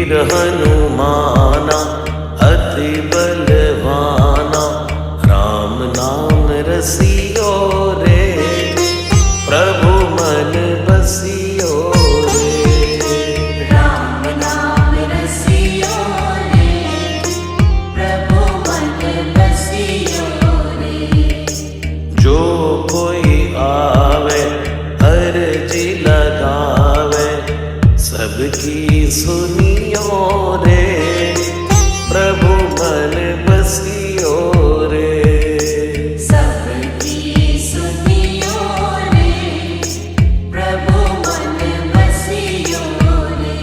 वीर हनुमाना अति बलवाना, राम नाम रसियो रे, प्रभु मन बसियो रे। राम नाम रसियो रे, प्रभु मन बसियो रे। जो कोई आवे अर्जी लगावे, सबकी सुनियो रे, प्रभु मन बसियो रे। सबकी सुनियो रे, प्रभु मन बसियो रे।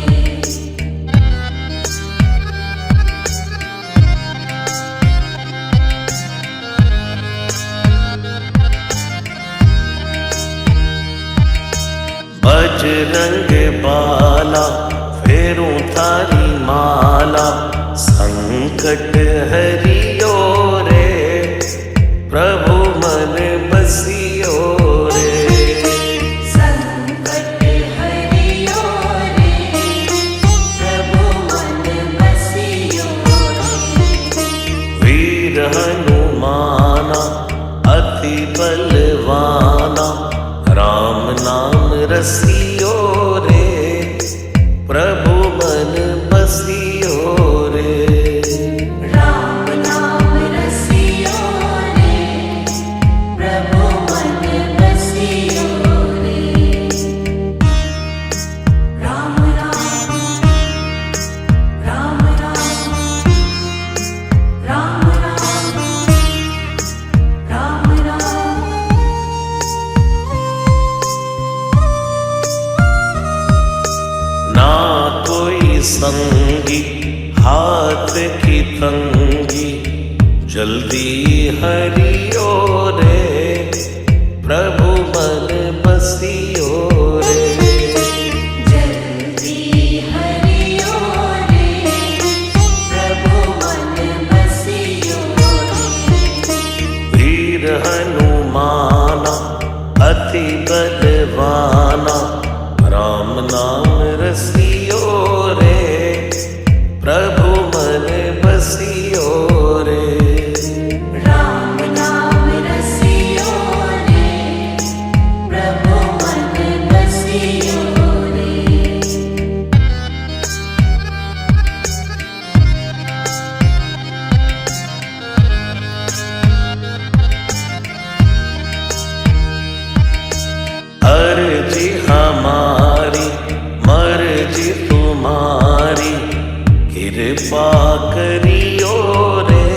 बजरंग बाला फेरूं थारी माला, संकट हरियो रे, प्रभु मन बसियो रे। संकट हरियो रे, प्रभु मन बसियो रे। वीर हनुमाना अति बलवाना, राम नाम रसियो रे, प्रभु मन बसियो रे। राम नाम रसियो रे, प्रभु मन बसियो रे। राम राम राम राम राम राम राम राम। ना कोई संगी हाथ की तंगी, जल्दी हरियो रे, प्रभु मन बसियो रे। जल्दी हरियो रे, प्रभु मन बसियो रे। वीर हनुमाना अति बलवाना, राम नाम रसियो रे, प्रभु मन बसियो रे। राम नाम रसियो रे, प्रभु मन बसियो रे। अर्जी हमारी मर्जी तुम्हारी, कृपा करियो रे,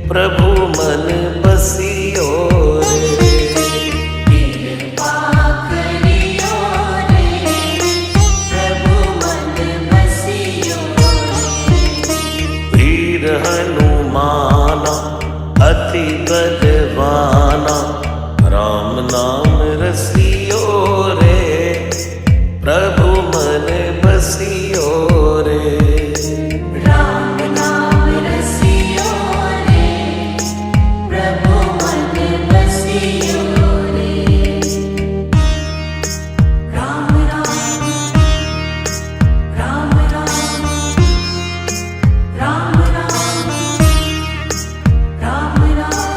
प्रभु मन बसियो रे। कृपा करियो रे, प्रभु मन बसियो रे। वीर हनुमाना अति बलवाना, राम नाम रसियो रे, प्रभु मन बसियो रे। राम नाम रसियो रे, प्रभु मन बसियो रे। राम राम राम राम राम राम राम।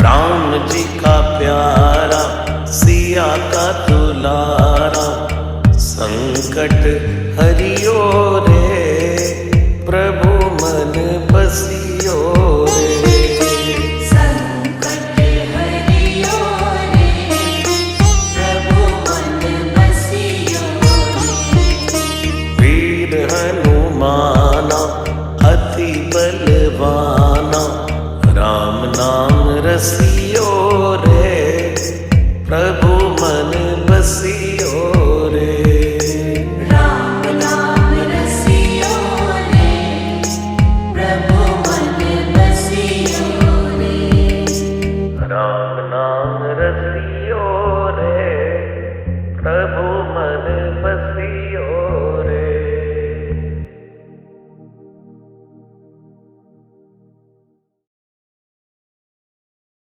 राम जी का प्यारा सिया का दुलारा, संकट हरियो रे, प्रभु मन बसियो रे। संकट हरियो रे, प्रभु मन बसियो रे। वीर हनुमाना अति बलवाना, राम नाम रसियो